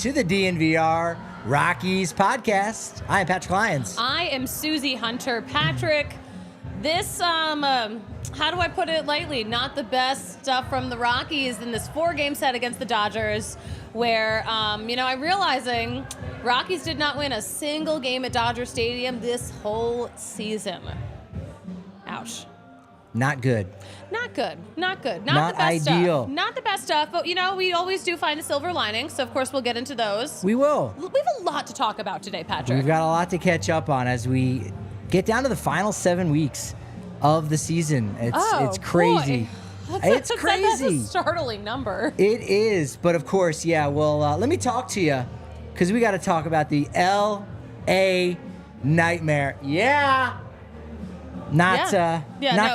to the DNVR Rockies Podcast. I am Patrick Lyons. I am Susie Hunter. Patrick, this, how do I put it lightly? Not the best stuff from the Rockies in this 4-game set against the Dodgers, where, I'm realizing Rockies did not win a single game at Dodger Stadium this whole season. Ouch. Not good. Not good. Not the best ideal. stuff. Not the best stuff, but, we always do find a silver lining, so of course we'll get into those. We will. We have a lot to talk about today, Patrick. We've got a lot to catch up on as we get down to the final 7 weeks of the season. It's crazy. It's crazy. That's a startling number. It is, but of course, yeah, well, let me talk to you, because we got to talk about the L.A. Nightmare. Yeah. Not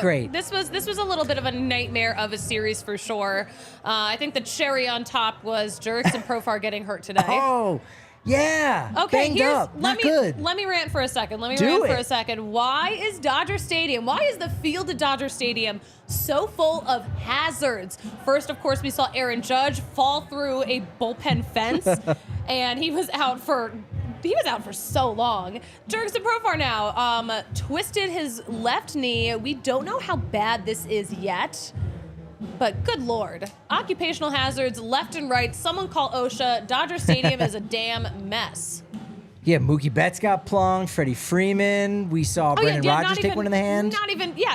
great. This was a little bit of a nightmare of a series for sure. I think the cherry on top was Jerks and Profar getting hurt today. Oh, yeah. Okay, banged up. Good. Let me rant for a second. Why is Dodger Stadium, why is the field at Dodger Stadium so full of hazards? First, of course, we saw Aaron Judge fall through a bullpen fence, and he was out for so long. Jerks and Profar now twisted his left knee. We don't know how bad this is yet, but good Lord. Occupational hazards left and right. Someone call OSHA. Dodger Stadium is a damn mess. Yeah, Mookie Betts got plunked. Freddie Freeman. We saw Brenton Rodgers take one in the hand.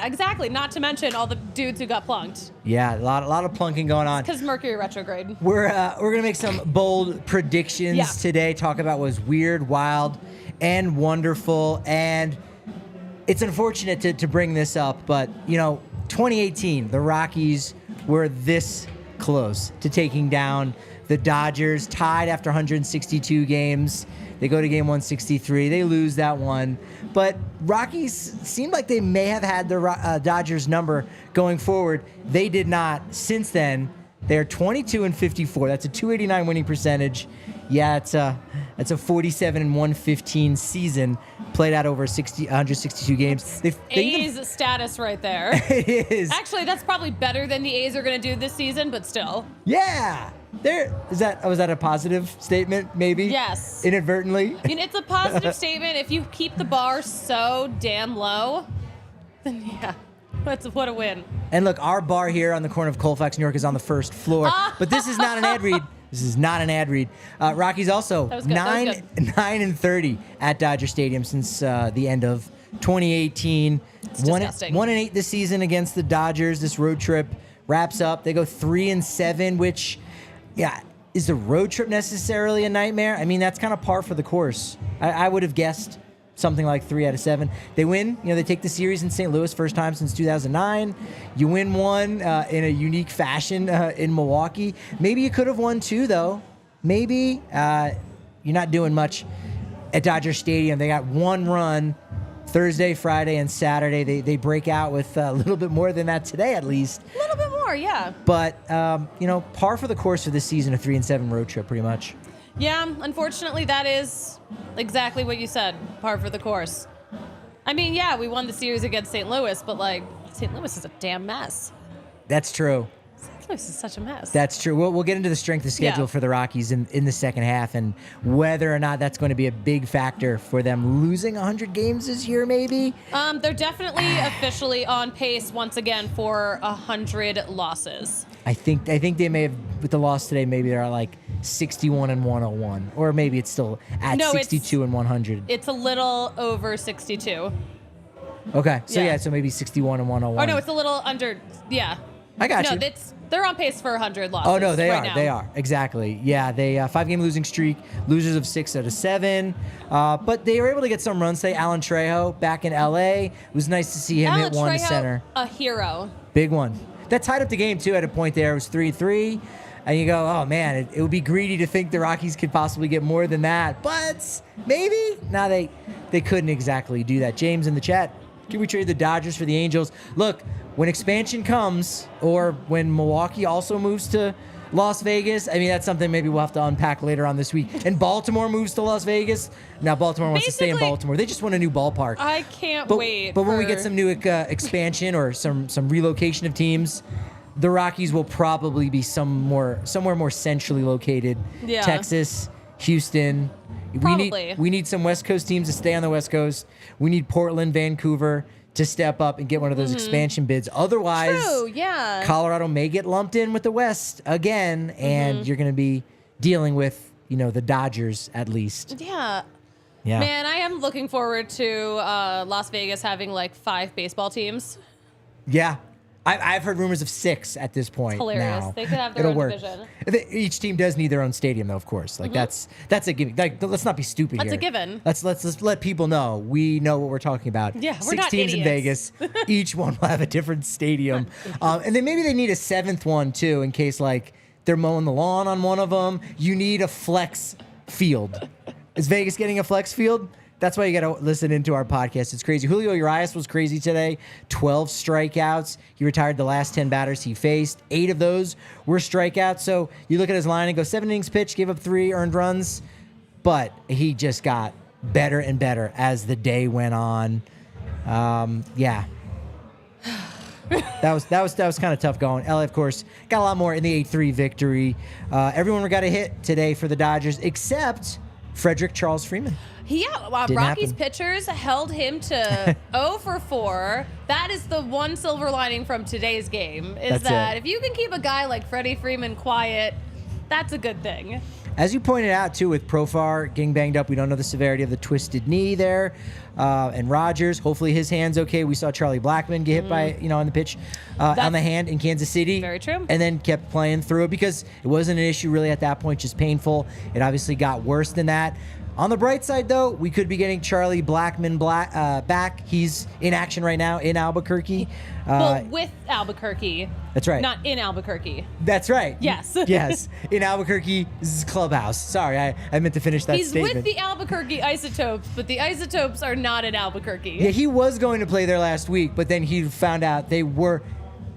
Exactly. Not to mention all the dudes who got plunked. Yeah, a lot of plunking going on. Because Mercury retrograde. We're gonna make some bold predictions today. Talk about what was weird, wild, and wonderful. And it's unfortunate to bring this up, but 2018, the Rockies were this close to taking down the Dodgers, tied after 162 games. They go to game 163. They lose that one. But Rockies seemed like they may have had the Dodgers number going forward. They did not. Since then, they're 22-54. That's a .289 winning percentage. Yeah, it's a 47-115 season played out over 162 games. A's status right there. It is. Actually, that's probably better than the A's are going to do this season, but still. Yeah. Was that a positive statement, maybe? Yes. Inadvertently? It's a positive statement. If you keep the bar so damn low, then yeah, what a win. And look, our bar here on the corner of Colfax, New York is on the first floor. But this is not an ad read. This is not an ad read. Rockies also 9-30 at Dodger Stadium since the end of 2018. It's disgusting. 1-8 this season against the Dodgers. This road trip wraps up. They go 3-7, which... Yeah, is the road trip necessarily a nightmare? I mean, that's kind of par for the course. I would have guessed something like 3 out of 7. They win. They take the series in St. Louis, first time since 2009. You win one in a unique fashion in Milwaukee. Maybe you could have won 2, though. Maybe. You're not doing much at Dodger Stadium. They got 1 run Thursday, Friday, and Saturday. They break out with a little bit more than that today, at least. A little bit more, yeah. But, par for the course for this season, a 3-7 road trip, pretty much. Yeah, unfortunately, that is exactly what you said, par for the course. I mean, yeah, we won the series against St. Louis, but, St. Louis is a damn mess. That's true. St. Louis is such a mess. That's true. We'll get into the strength of schedule for the Rockies in the second half and whether or not that's going to be a big factor for them losing 100 games this year, maybe. They're definitely officially on pace once again for 100 losses. I think they may have, with the loss today, maybe they're like 61-101, or maybe it's still at 62-100. It's a little over 62. Okay, so maybe 61-101. Oh no, it's a little under. Yeah. I got you. No, they're on pace for 100 losses. Oh no, they right are. Now. They are exactly. Yeah, they 5-game losing streak, losers of 6 out of 7. But they were able to get some runs today. Alan Trejo back in LA. It was nice to see him hit one to center. A hero. Big one. That tied up the game too. At a point there, it was 3-3. And you go, oh man, it would be greedy to think the Rockies could possibly get more than that. But maybe. No, they couldn't exactly do that. James in the chat, can we trade the Dodgers for the Angels? Look, when expansion comes, or when Milwaukee also moves to Las Vegas, I mean, that's something maybe we'll have to unpack later on this week. And Baltimore moves to Las Vegas. Now Baltimore wants to stay in Baltimore. They just want a new ballpark. I can't wait. But when we get some new expansion or some relocation of teams, the Rockies will probably be somewhere more centrally located. Yeah. Texas, Houston. Probably. We need some West Coast teams to stay on the West Coast. We need Portland, Vancouver to step up and get one of those expansion bids. Otherwise, True, yeah. Colorado may get lumped in with the West again, and you're going to be dealing with, the Dodgers at least. Yeah. Yeah. Man, I am looking forward to Las Vegas having like 5 baseball teams. Yeah. I've heard rumors of 6 at this point. It's hilarious. Now. They could have their It'll own work. division. Each team does need their own stadium, though. Of course, like that's a given. Like, let's not be stupid That's here. a given. Let's let people know we know what we're talking about. Yeah, we're 6 not teams idiots. in Vegas. Each one will have a different stadium, and then maybe they need a 7th one too, in case like they're mowing the lawn on one of them. You need a flex field. Is Vegas getting a flex field? That's why you got to listen into our podcast. It's crazy. Julio Urías was crazy today. 12 strikeouts. He retired the last 10 batters he faced. 8 of those were strikeouts. So you look at his line and go 7 innings pitched, gave up 3 earned runs. But he just got better and better as the day went on. Yeah. That was kind of tough going. LA, of course, got a lot more in the 8-3 victory. Everyone got a hit today for the Dodgers except Frederick Charles Freeman. Rockies pitchers held him to 0 for 4. That is the one silver lining from today's game, is that if you can keep a guy like Freddie Freeman quiet, that's a good thing. As you pointed out, too, with Profar getting banged up, we don't know the severity of the twisted knee there. And Rogers, hopefully his hand's okay. We saw Charlie Blackmon get hit by, on the pitch on the hand in Kansas City. Very true. And then kept playing through it because it wasn't an issue really at that point, just painful. It obviously got worse than that. On the bright side, though, we could be getting Charlie Blackmon back. He's in action right now in Albuquerque. With Albuquerque. That's right. Not in Albuquerque. That's right. Yes. Yes. In Albuquerque's clubhouse. Sorry, I meant to finish that statement. He's with the Albuquerque Isotopes, but the Isotopes are not in Albuquerque. Yeah, he was going to play there last week, but then he found out they were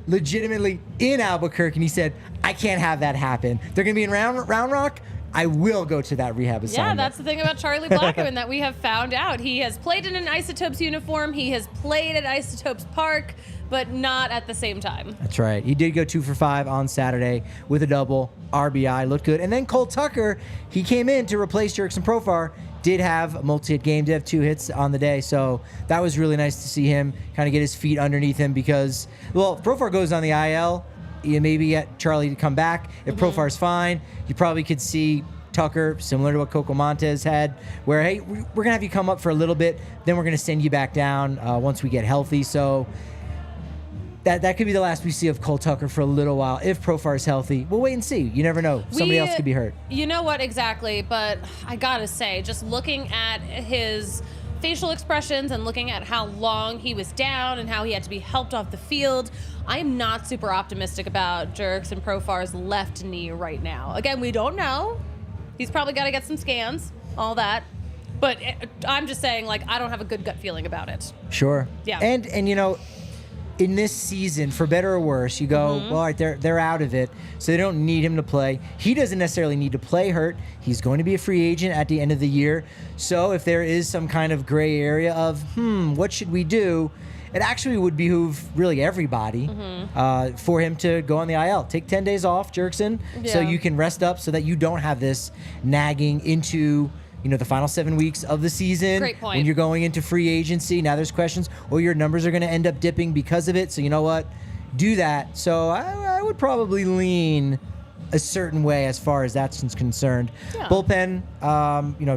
legitimately in Albuquerque, and he said, I can't have that happen. They're going to be in Round Rock. I will go to that rehab assignment. Yeah, that's the thing about Charlie Blackmon that we have found out. He has played in an Isotopes uniform. He has played at Isotopes Park, but not at the same time. That's right. He did go 2 for 5 on Saturday with a double. RBI, looked good. And then Cole Tucker, he came in to replace Jurickson Profar, did have a multi-hit game, did have 2 hits on the day. So that was really nice to see him kind of get his feet underneath him because, well, if Profar goes on the IL, you maybe get Charlie to come back. If Profar's fine, you probably could see Tucker, similar to what Coco Montes had, where, hey, we're going to have you come up for a little bit, then we're going to send you back down once we get healthy. So that could be the last we see of Cole Tucker for a little while. If Profar is healthy, we'll wait and see. You never know. Somebody else could be hurt. You know what, exactly. But I got to say, just looking at his facial expressions and looking at how long he was down and how he had to be helped off the field, I am not super optimistic about Jurickson Profar's left knee right now. Again, we don't know. He's probably got to get some scans, all that. But I'm just saying, like, I don't have a good gut feeling about it. Sure. Yeah. And in this season, for better or worse, you go, well, all right, they're out of it, so they don't need him to play. He doesn't necessarily need to play hurt. He's going to be a free agent at the end of the year. So if there is some kind of gray area of, what should we do? It actually would behoove really everybody for him to go on the IL. Take 10 days off, Jurickson, so you can rest up so that you don't have this nagging into the final 7 weeks of the season. Great point. When you're going into free agency, now there's questions, or your numbers are going to end up dipping because of it. So you know what? Do that. So I would probably lean a certain way as far as that's concerned. Yeah. Bullpen,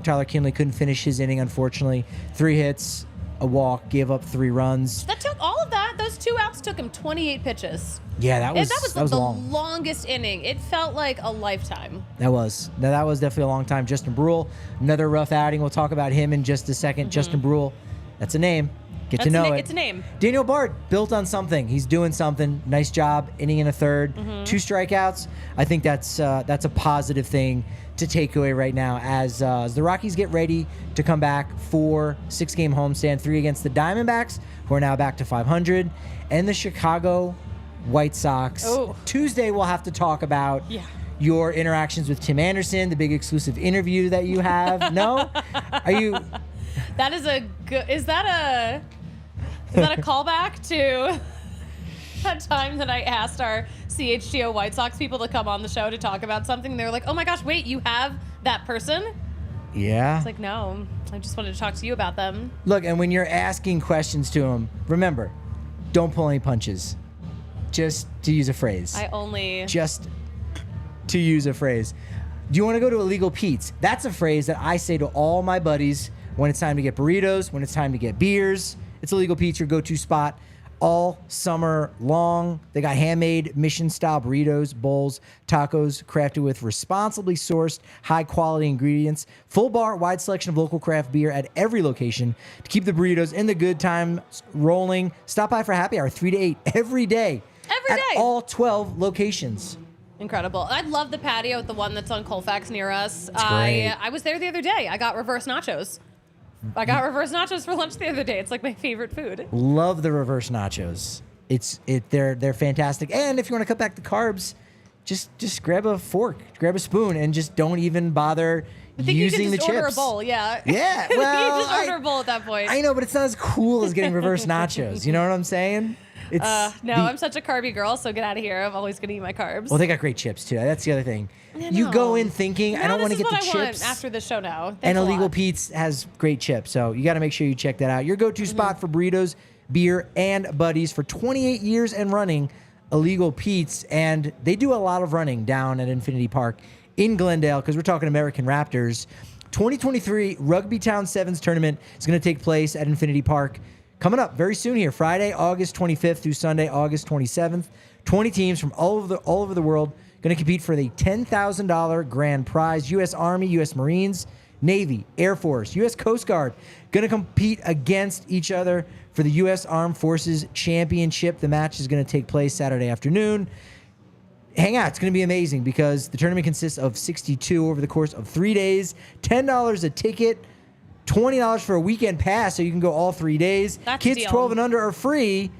Tyler Kinley couldn't finish his inning, unfortunately. 3 hits, a walk, gave up 3 runs. That took all of that. Those 2 outs took him 28 pitches. Yeah, that was the long. Longest inning. It felt like a lifetime. That was definitely a long time. Justin Brule, another rough outing. We'll talk about him in just a second. Justin Brule, that's a name. Get to know it. It's a name. Daniel Bard built on something. He's doing something. Nice job. Inning in a third. 2 strikeouts. I think that's a positive thing to take away right now as the Rockies get ready to come back for 6-game homestand, 3 against the Diamondbacks, who are now back to 500, and the Chicago White Sox. Oh. Tuesday we'll have to talk about your interactions with Tim Anderson, the big exclusive interview that you have. No? Are you... That is a good... Is that a callback to that time that I asked our CHGO White Sox people to come on the show to talk about something? They're like, oh my gosh, wait, you have that person. Yeah. It's like, no, I just wanted to talk to you about them. Look, and when you're asking questions to him, remember, don't pull any punches. Just to use a phrase. Just to use a phrase. Do you want to go to Illegal Pete's? That's a phrase that I say to all my buddies when it's time to get burritos, when it's time to get beers. It's Illegal Pete's, your go-to spot all summer long. They got handmade mission-style burritos, bowls, tacos, crafted with responsibly sourced, high-quality ingredients. Full bar, wide selection of local craft beer at every location to keep the burritos and the good times rolling. Stop by for happy hour, 3 to 8, every day. At all 12 locations. Incredible. I love the patio, the one that's on Colfax near us. It's great. I was there the other day. I got reverse nachos. For lunch the other day. It's like my favorite food. Love the reverse nachos. They're fantastic. And if you want to cut back the carbs, just grab a fork, grab a spoon, and just don't even bother using the chips. Order a bowl, yeah. Yeah, well, you just order a bowl at that point. I know, but it's not as cool as getting reverse nachos. You know what I'm saying? I'm such a carby girl, so get out of here. I'm always going to eat my carbs. Well, they got great chips, too. That's the other thing. You go in thinking, I don't want to get the chips. Want after the show now. Thanks and Illegal Pete's has great chips, so you got to make sure you check that out. Your go-to spot for burritos, beer, and buddies for 28 years and running, Illegal Pete's. And they do a lot of running down at Infinity Park in Glendale, because we're talking American Raptors. 2023 Rugby Town Sevens tournament is going to take place at Infinity Park coming up very soon here, Friday, August 25th through Sunday, August 27th. 20 teams from all over the world going to compete for the $10,000 grand prize. U.S. Army, U.S. Marines, Navy, Air Force, U.S. Coast Guard going to compete against each other for the U.S. Armed Forces Championship. The match is going to take place Saturday afternoon. Hang out. It's going to be amazing because the tournament consists of 62 over the course of 3 days, $10 a ticket, $20 for a weekend pass, so you can go all 3 days. Kids 12 and under are free.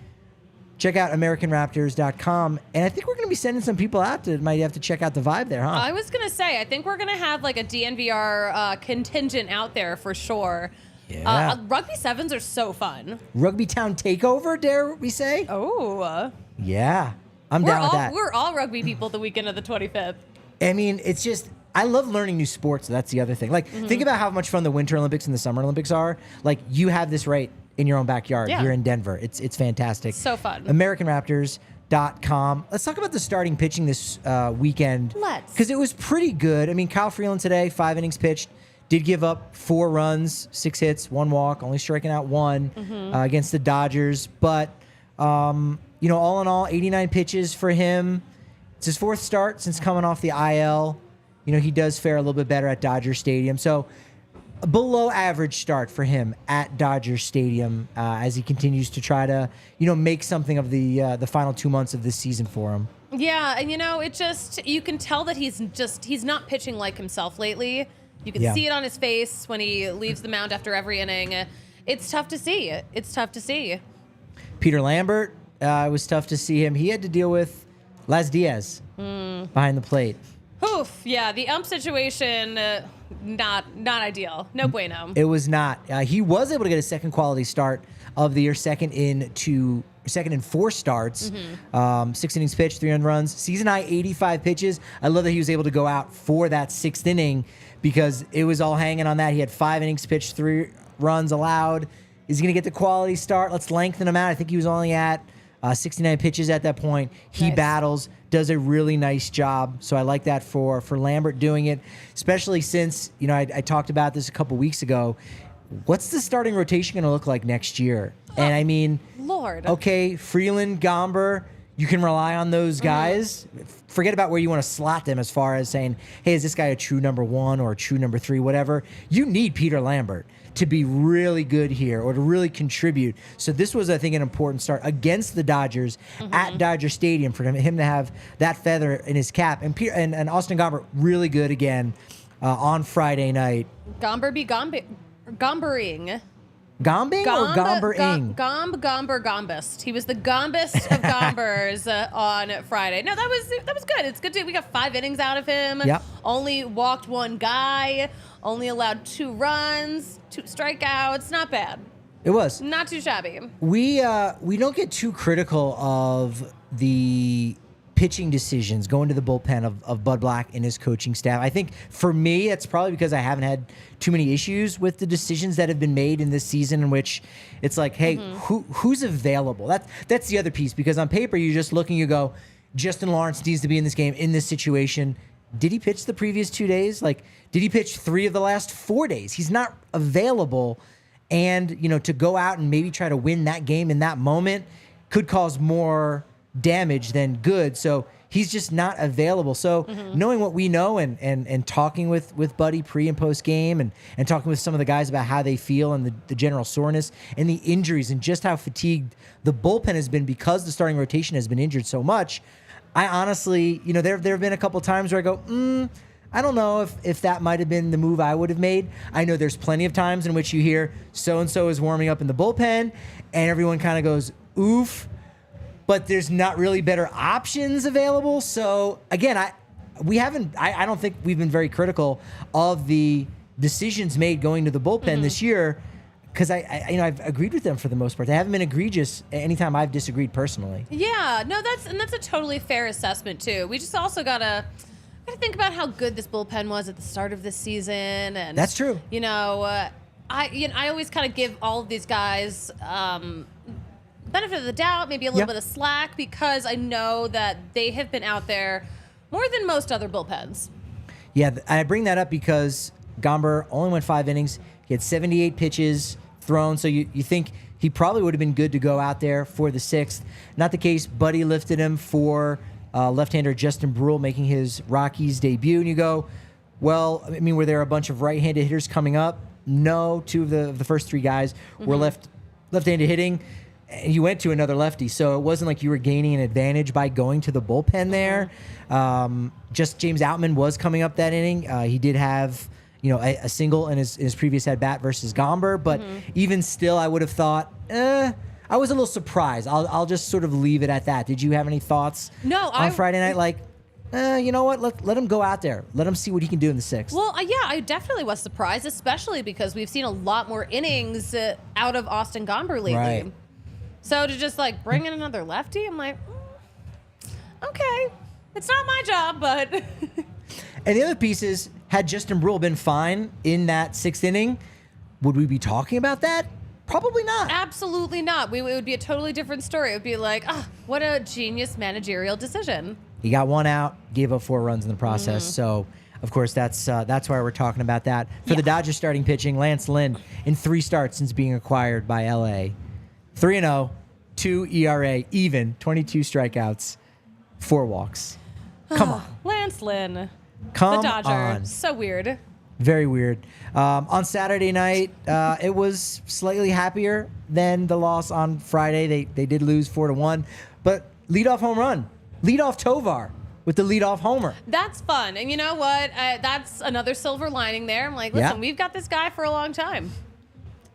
Check out AmericanRaptors.com. And I think we're going to be sending some people out to, might have to check out the vibe there, huh? I was going to say, I think we're going to have like a DNVR contingent out there for sure. Yeah. Rugby sevens are so fun. Rugby Town Takeover, dare we say? Oh. Yeah. I'm down with that. We're all rugby people the weekend of the 25th. I mean, it's just, I love learning new sports. So that's the other thing. Like, think about how much fun the Winter Olympics and the Summer Olympics are. Like, you have this right in your own backyard. Yeah. You're in Denver. It's fantastic. So fun. AmericanRaptors.com. Let's talk about the starting pitching this weekend. Let's. Because it was pretty good. I mean, Kyle Freeland today, 5 innings pitched. Did give up 4 runs, 6 hits, 1 walk, only striking out 1 against the Dodgers. But, you know, all in all, 89 pitches for him. It's his 4th start since coming off the IL. You know, he does fare a little bit better at Dodger Stadium. So, a below average start for him at Dodger Stadium as he continues to try to, you know, make something of the final 2 months of this season for him. Yeah, and you know, it just, you can tell that he's not pitching like himself lately. You can see it on his face when he leaves the mound after every inning. It's tough to see. Peter Lambert, it was tough to see him. He had to deal with Las Diaz behind the plate. Oof, yeah, the ump situation, not ideal. No bueno. It was not. He was able to get a second quality start of the year, second in 4 starts. 6 innings pitched, 3 earned runs. Season high 85 pitches. I love that he was able to go out for that 6th inning because it was all hanging on that. He had 5 innings pitched, 3 runs allowed. Is he going to get the quality start? Let's lengthen him out. I think he was only at 69 pitches at that point. He battles, does a really nice job. So I like that for Lambert doing it, especially since, you know, I talked about this a couple weeks ago. What's the starting rotation going to look like next year? And I mean, Lord. Okay, Freeland, Gomber, you can rely on those guys. Forget about where you want to slot them as far as saying, hey, is this guy a true number 1 or a true number 3, whatever. You need Peter Lambert to be really good here or to really contribute. So this was, I think, an important start against the Dodgers at Dodger Stadium for him to have that feather in his cap. And and Austin Gomber, really good again on Friday night. Gomber be gombering. Gombing or Gombering? Gomber Gombist. He was the Gombist of Gombers on Friday. No, that was good. It's good. We got 5 innings out of him. Yep. Only walked 1 guy. Only allowed 2 runs, 2 strikeouts. Not bad. It was. Not too shabby. We don't get too critical of the pitching decisions, going to the bullpen of Bud Black and his coaching staff. I think for me, it's probably because I haven't had too many issues with the decisions that have been made in this season, in which it's like, hey, who's available? That's the other piece, because on paper, you're just looking, you go, Justin Lawrence needs to be in this game, in this situation. Did he pitch the previous 2 days? Like, did he pitch 3 of the last 4 days? He's not available. And, to go out and maybe try to win that game in that moment could cause more damage than good. So he's just not available. So knowing what we know and talking with Buddy pre and post game and talking with some of the guys about how they feel and the general soreness and the injuries and just how fatigued the bullpen has been because the starting rotation has been injured so much, I honestly, there have been a couple times where I go, I don't know if that might have been the move I would have made. I know there's plenty of times in which you hear so-and-so is warming up in the bullpen and everyone kind of goes, oof, but there's not really better options available. So again, I don't think we've been very critical of the decisions made going to the bullpen this year, because I've agreed with them for the most part. They haven't been egregious anytime I've disagreed personally. Yeah, no, that's a totally fair assessment too. We just also gotta think about how good this bullpen was at the start of this season, and that's true. I always kind of give all of these guys benefit of the doubt, maybe a little bit of slack, because I know that they have been out there more than most other bullpens. Yeah, I bring that up because Gomber only went 5 innings. He had 78 pitches thrown, so you think he probably would have been good to go out there for the 6th. Not the case. Buddy lifted him for left-hander Justin Brule making his Rockies debut, and you go, well, I mean, were there a bunch of right-handed hitters coming up? No, 2 of the first 3 guys were left-handed hitting. You went to another lefty, so it wasn't like you were gaining an advantage by going to the bullpen there. Just James Outman was coming up that inning. He did have a single in his previous at-bat versus Gomber, but even still, I would have thought, I was a little surprised. I'll just sort of leave it at that. Did you have any thoughts on Friday night? Like, you know what? Let him go out there. Let him see what he can do in the 6th. Well, I definitely was surprised, especially because we've seen a lot more innings out of Austin Gomber lately. Right. So to just bring in another lefty, I'm like, okay, it's not my job, but. And the other piece is, had Justin Brule been fine in that 6th inning, would we be talking about that? Probably not. Absolutely not. It would be a totally different story. It would be like, what a genius managerial decision. He got 1 out, gave up 4 runs in the process. So, of course, that's why we're talking about that. For the Dodgers starting pitching, Lance Lynn in 3 starts since being acquired by L.A. 3-0, 2 ERA, even, 22 strikeouts, 4 walks. Come on. Lance Lynn. Come the Dodger. On. So weird. Very weird. On Saturday night, it was slightly happier than the loss on Friday. They did lose 4-1, but leadoff home run. Leadoff Tovar with the leadoff homer. That's fun. And you know what? That's another silver lining there. I'm like, listen, we've got this guy for a long time.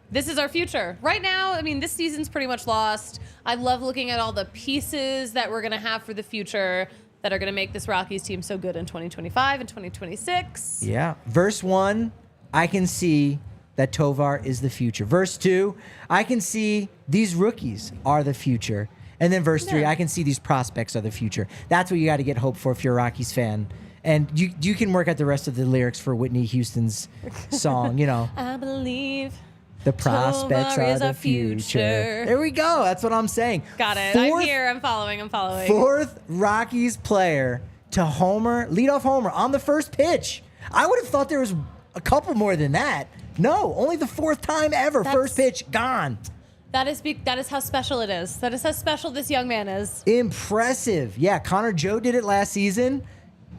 This is our future. Right now, I mean, this season's pretty much lost. I love looking at all the pieces that we're going to have for the future that are going to make this Rockies team so good in 2025 and 2026. Yeah. Verse 1, I can see that Tovar is the future. Verse 2, I can see these rookies are the future. And then verse 3, I can see these prospects are the future. That's what you got to get hope for if you're a Rockies fan. And you can work out the rest of the lyrics for Whitney Houston's song, I believe the prospects are the future. There we go. That's what I'm saying. Got it. I'm here. I'm following. 4th Rockies player to homer, leadoff homer on the first pitch. I would have thought there was a couple more than that. No, only the 4th time ever. First pitch, gone. That is how special it is. That is how special this young man is. Impressive. Yeah, Connor Joe did it last season.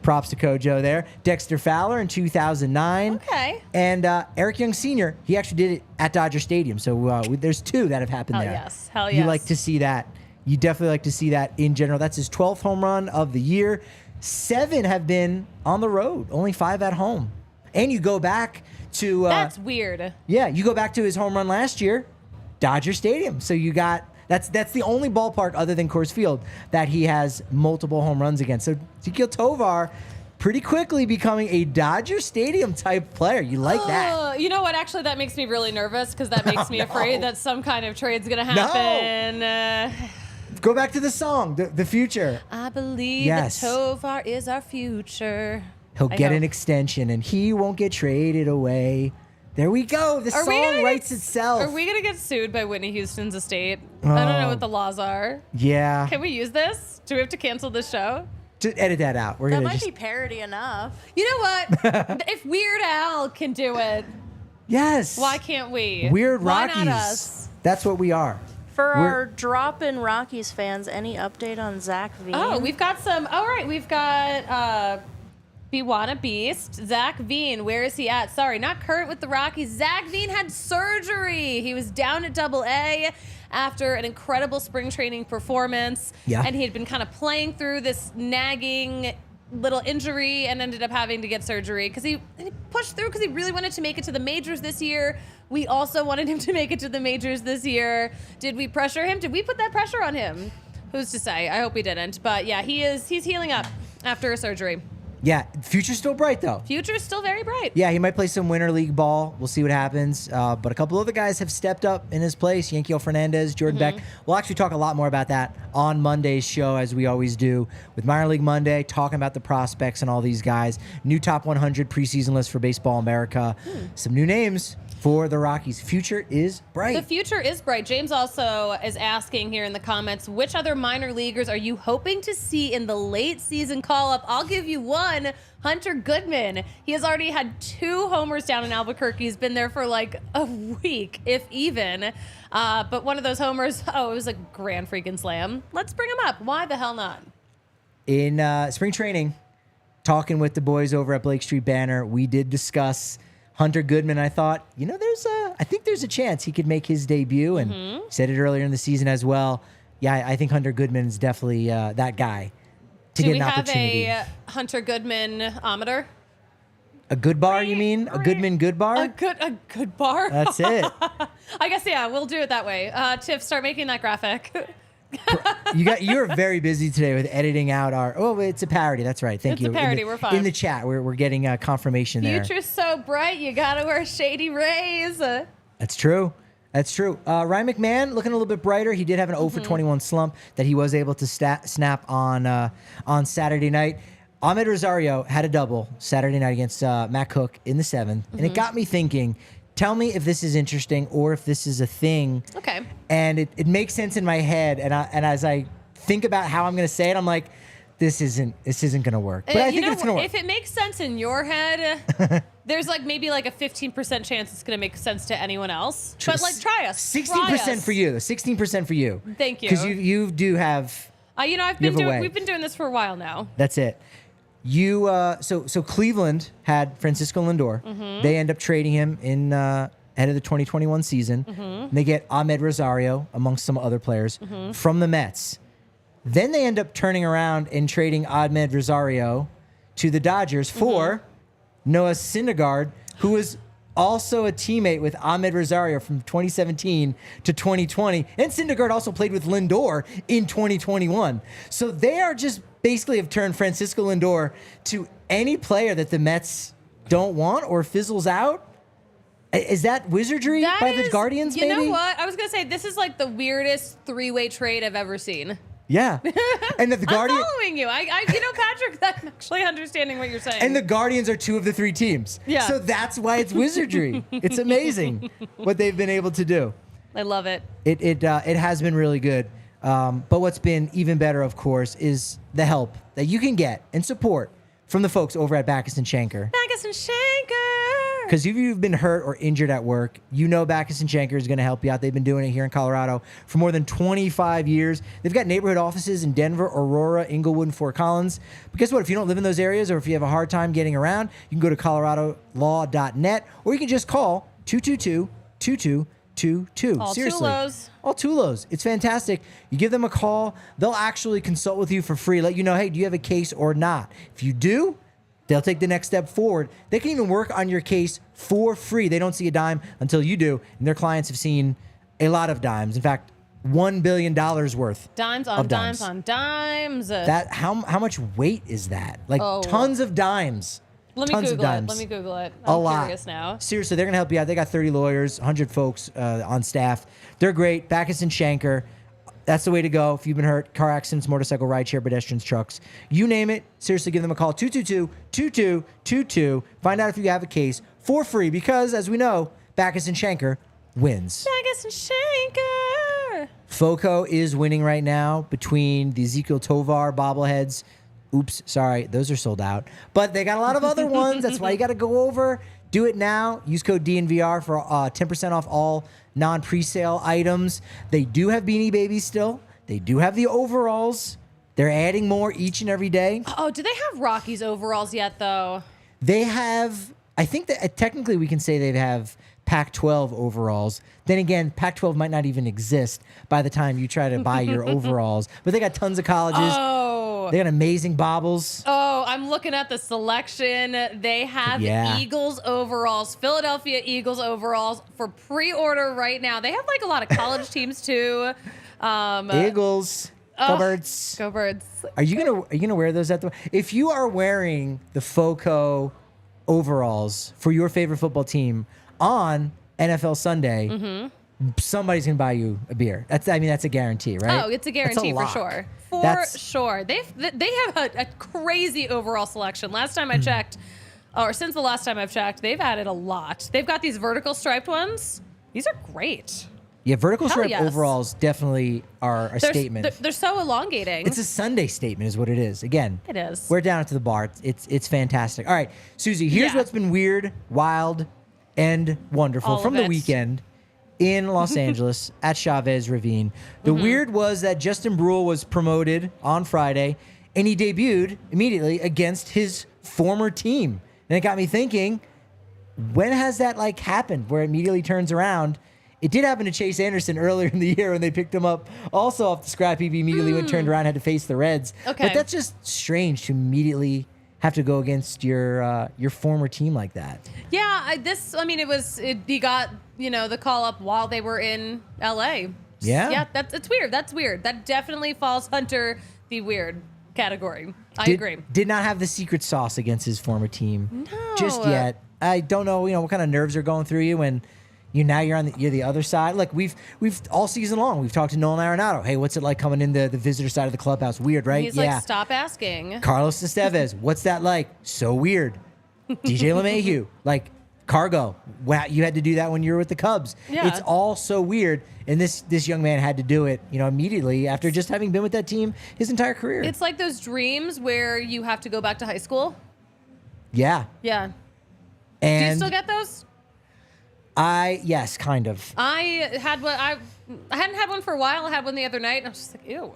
Props to Kojo there. Dexter Fowler in 2009. Okay. And Eric Young Sr., he actually did it at Dodger Stadium. So there's 2 that have happened there. Hell yes. You like to see that. You definitely like to see that in general. That's his 12th home run of the year. 7 have been on the road. Only 5 at home. And you go back to... That's weird. Yeah, you go back to his home run last year, Dodger Stadium. So you got... That's the only ballpark other than Coors Field that he has multiple home runs against. So Ezequiel Tovar pretty quickly becoming a Dodger Stadium type player. You like that? You know what? Actually, that makes me really nervous because that makes me afraid that some kind of trade's going to happen. No. Go back to the song, the future. I believe that Tovar is our future. He'll get an extension, and he won't get traded away. There we go. The song writes itself. Are we going to get sued by Whitney Houston's estate? I don't know what the laws are. Yeah. Can we use this? Do we have to cancel this show? Just edit that out. That might be parody enough. You know what? If Weird Al can do it, yes. Why can't we? Weird Why Rockies. not us? That's what we are. For our drop-in Rockies fans, any update on Zach Veen? Oh, we've got some. All right, we've got Biwana Beast. Zach Veen, where is he at? Sorry, not Kurt with the Rockies. Zach Veen had surgery. He was down at AA after an incredible spring training performance. Yeah. And he had been kind of playing through this nagging little injury and ended up having to get surgery because he pushed through because he really wanted to make it to the majors this year. We also wanted him to make it to the majors this year. Did we pressure him? Did we put that pressure on him? Who's to say? I hope we didn't. But yeah, he's healing up after a surgery. Yeah, future's still bright, though. Future's still very bright. Yeah, he might play some winter league ball. We'll see what happens. But a couple other guys have stepped up in his place. Yankiel Fernandez, Jordan Beck. We'll actually talk a lot more about that on Monday's show, as we always do, with Minor League Monday, talking about the prospects and all these guys. New top 100 preseason list for Baseball America. Some new names for the Rockies. Future is bright. The future is bright. James also is asking here in the comments, which other minor leaguers are you hoping to see in the late season call-up? I'll give you one, Hunter Goodman. He has already had 2 homers down in Albuquerque. He's been there for like a week, if even. But one of those homers, it was a grand freaking slam. Let's bring him up. Why the hell not? In spring training, talking with the boys over at Blake Street Banner, we did discuss Hunter Goodman. I thought, I think there's a chance he could make his debut, and said it earlier in the season as well. Yeah, I think Hunter Goodman is definitely that guy to get an opportunity. Do we have a Hunter Goodman-ometer? A good bar, you mean? A Goodman good bar? A good bar? That's it. I guess, yeah, we'll do it that way. Tiff, start making that graphic. You're very busy today with editing out our. Oh, it's a parody. That's right. Thank you. It's a parody. We're fine. In the chat, we're getting confirmation there. Future's so bright, you gotta wear shady rays. That's true. That's true. Ryan McMahon looking a little bit brighter. He did have an 0 for 21 slump that he was able to snap on Saturday night. Ahmed Rosario had a double Saturday night against Matt Cook in the 7th, and it got me thinking. Tell me if this is interesting or if this is a thing. Okay. And it makes sense in my head, and as I think about how I'm going to say it, I'm like, this isn't going to work. But I think it's going to work. If it makes sense in your head, there's maybe a 15% chance it's going to make sense to anyone else. But try us. 16% for you. 16% for you. Thank you. Because you do have. We've been doing this for a while now. That's it. So Cleveland had Francisco Lindor. They end up trading him in ahead of the 2021 season. And they get Ahmed Rosario amongst some other players from the Mets. Then they end up turning around and trading Ahmed Rosario to the Dodgers for Noah Syndergaard, who was also a teammate with Ahmed Rosario from 2017 to 2020. And Syndergaard also played with Lindor in 2021. So they are just basically have turned Francisco Lindor to any player that the Mets don't want or fizzles out. Is that wizardry by the Guardians, maybe? You know what? I was going to say, this is the weirdest 3-way trade I've ever seen. Yeah. And the Guardians. I'm following you. Patrick, I'm actually understanding what you're saying. And the Guardians are 2 of the 3 teams. Yeah. So that's why it's wizardry. It's amazing what they've been able to do. I love it. It has been really good. But what's been even better, of course, is the help that you can get and support from the folks over at Backus & Schenker. Backus & Schenker! Because if you've been hurt or injured at work, you know Backus & Schenker is going to help you out. They've been doing it here in Colorado for more than 25 years. They've got neighborhood offices in Denver, Aurora, Inglewood, and Fort Collins. But guess what? If you don't live in those areas or if you have a hard time getting around, you can go to coloradolaw.net or you can just call 222-2222. Seriously. All Tulos. It's fantastic. You give them a call. They'll actually consult with you for free. Let you know, hey, do you have a case or not? If you do, they'll take the next step forward. They can even work on your case for free. They don't see a dime until you do. And their clients have seen a lot of dimes. In fact, $1 billion worth. Dimes on dimes on dimes. That how much weight is that? Tons of dimes. Let me Google it. I'm curious now. Seriously, they're going to help you out. They got 30 lawyers, 100 folks on staff. They're great. Backus & Schenker. That's the way to go. If you've been hurt, car accidents, motorcycle, rideshare, pedestrians, trucks, you name it. Seriously, give them a call. 222-2222. Find out if you have a case for free because, as we know, Backus and Schenker wins. Backus and Schenker. FOCO is winning right now between the Ezekiel Tovar bobbleheads. Oops, sorry, those are sold out. But they got a lot of other ones. That's why you got to go over. Do it now. Use code DNVR for 10% off all non-presale items. They do have Beanie Babies still. They do have the overalls. They're adding more each and every day. Oh, do they have Rockies overalls yet, though? They have, I think that technically we can say they have Pac-12 overalls. Then again, Pac-12 might not even exist by the time you try to buy your overalls. But they got tons of colleges. Oh. They got amazing bobbles. Oh, I'm looking at the selection. They have Eagles overalls, Philadelphia Eagles overalls for pre-order right now. They have like a lot of college teams too. Eagles. Go Birds. Go Birds. Are you gonna wear those at the? If you are wearing the FOCO overalls for your favorite football team on NFL Sunday, somebody's gonna buy you a beer. That's a guarantee, right? Oh, it's a guarantee for sure. Sure. They have a crazy overall selection. Last time I checked, or since the last time I've checked, they've added a lot. They've got these vertical striped ones. These are great. Yeah, vertical stripe overalls definitely are a statement. They're so elongating. It's a Sunday statement is what it is. Again, it is. We're down to the bar. It's fantastic. All right, Susie, here's what's been weird, wild, and wonderful from the weekend in Los Angeles at Chavez Ravine. The weird was that Justin Brule was promoted on Friday, and he debuted immediately against his former team. And it got me thinking, when has that happened where it immediately turns around? It did happen to Chase Anderson earlier in the year when they picked him up also off the scrap heap. He immediately went turned around, had to face the Reds. Okay. But that's just strange to immediately have to go against your former team like that. Yeah, he got the call up while they were in LA. Yeah, it's weird. That's weird. That definitely falls under the weird category. I agree. Did not have the secret sauce against his former team just yet. I don't know, what kind of nerves are going through you and. You're the other side. Like we've all season long, we've talked to Nolan Arenado. Hey, what's it like coming into the visitor side of the clubhouse? Weird, right? He's like, stop asking. Carlos Estevez, what's that like? So weird. DJ LeMahieu, like cargo. Wow, you had to do that when you were with the Cubs. Yeah. It's all so weird. And this young man had to do it, immediately after just having been with that team his entire career. It's like those dreams where you have to go back to high school. Yeah. Yeah. And do you still get those? Yes, kind of. I had one. I hadn't had one for a while. I had one the other night, and I was just like, ew.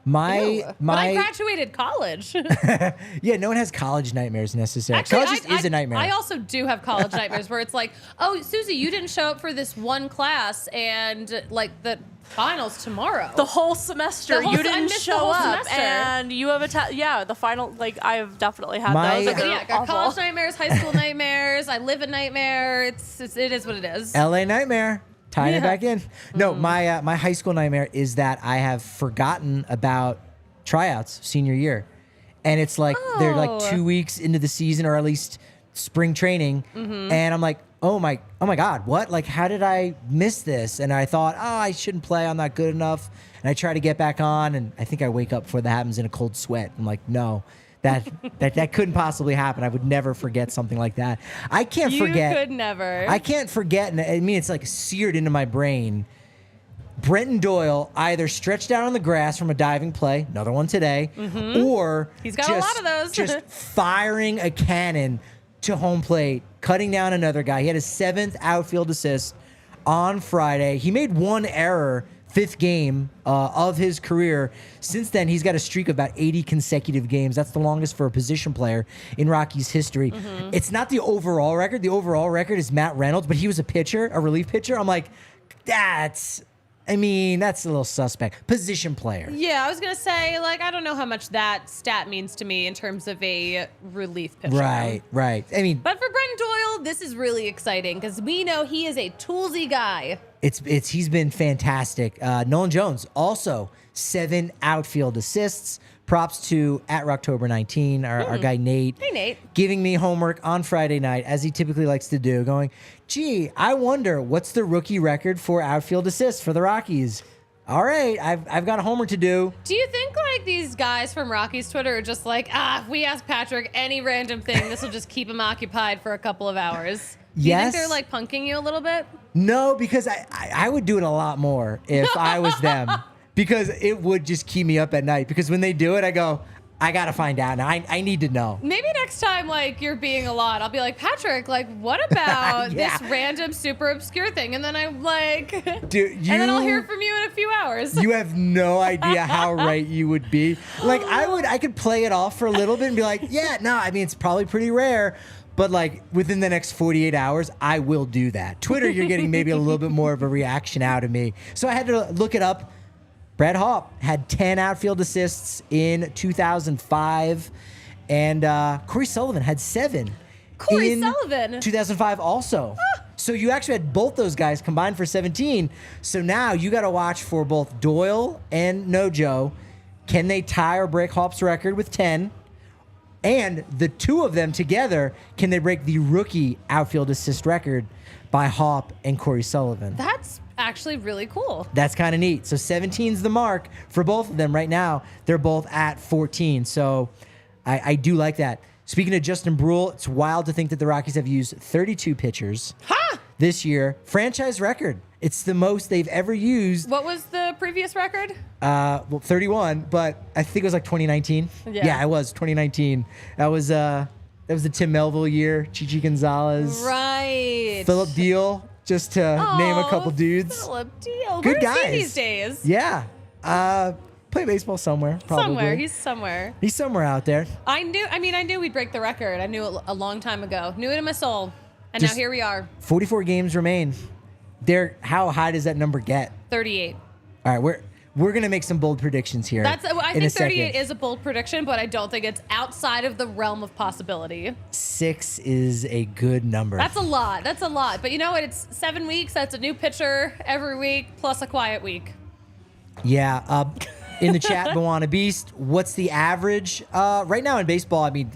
But I graduated college. Yeah, no one has college nightmares necessarily. Actually, college is a nightmare. I also do have college nightmares where it's like, oh, Susie, you didn't show up for this one class, and the finals tomorrow. The whole semester you didn't show up, and you have the final. I've definitely had those. Got college nightmares, high school nightmares. I live a nightmare. It is what it is. LA nightmare. Tying it back in. No, my high school nightmare is that I have forgotten about tryouts senior year. And it's like they're like 2 weeks into the season, or at least spring training. And I'm like, oh my God, what? Like, how did I miss this? And I thought, I shouldn't play. I'm not good enough. And I try to get back on, and I think I wake up before that happens in a cold sweat. I'm like, no. That couldn't possibly happen. I would never forget something like that. I can't forget. You could never. I can't forget. And it's like seared into my brain. Brenton Doyle either stretched out on the grass from a diving play, another one today, or he's got a lot of those. Just firing a cannon to home plate, cutting down another guy. He had his 7th outfield assist on Friday. He made one error. 5th game of his career. Since then, he's got a streak of about 80 consecutive games. That's the longest for a position player in Rockies history. It's not the overall record. The overall record is Matt Reynolds, but he was a relief pitcher. I'm like, that's a little suspect. Position player. Yeah, I was going to say, I don't know how much that stat means to me in terms of a relief pitcher. Right. But for Brenton Doyle, this is really exciting because we know he is a toolsy guy. He's been fantastic. Nolan Jones also 7 outfield assists. Props to @Rocktober19, our guy Nate. Hey Nate. Giving me homework on Friday night, as he typically likes to do, going, gee, I wonder what's the rookie record for outfield assists for the Rockies. all right, I've got a homer to do. Do you think like these guys from Rockies Twitter are just like, if we ask Patrick any random thing, this will just keep him occupied for a couple of hours? Do you think they're like punking you a little bit? No, because I would do it a lot more if I was them, because it would just keep me up at night. Because when they do it, I go, I got to find out now. I need to know. Maybe next time, like, you're being a lot, I'll be like, Patrick, like, what about this random super obscure thing? And then I'm like, dude, and then I'll hear from you in a few hours. You have no idea how right you would be. Like, I could play it off for a little bit and be like, yeah, no, I mean, it's probably pretty rare. But, like, within the next 48 hours, I will do that. Twitter, you're getting maybe a little bit more of a reaction out of me. So I had to look it up. Brad Hawpe had 10 outfield assists in 2005, and Corey Sullivan had 7 Sullivan 2005 also. So you actually had both those guys combined for 17. So now you got to watch for both Doyle and Nojo. Can they tie or break Hawpe's record with 10? And the two of them together, can they break the rookie outfield assist record by Hawpe and Corey Sullivan? That's actually really cool. That's kind of neat. So 17's the mark for both of them right now. They're both at 14. So I do like that. Speaking of Justin Brule, it's wild to think that the Rockies have used 32 pitchers this year. Franchise record. It's the most they've ever used. What was the previous record? 31, but I think it was like 2019. Yeah, it was 2019. That was the Tim Melville year. Chichi Gonzalez. Right. Philip Deal. Just to name a couple dudes. Philip Deal. Good Where's guys. he these days? Yeah. Play baseball somewhere, probably. Somewhere. He's somewhere. He's somewhere out there. I knew we'd break the record. I knew it a long time ago. Knew it in my soul. And now here we are. 44 games remain. How high does that number get? 38. All right, we're going to make some bold predictions here. I think 38 is a bold prediction, but I don't think it's outside of the realm of possibility. 6 is a good number. That's a lot. But you know what? It's 7 weeks. That's a new pitcher every week, plus a quiet week. Yeah. In the chat, Moana Beast, what's the average? Right now in baseball, I mean,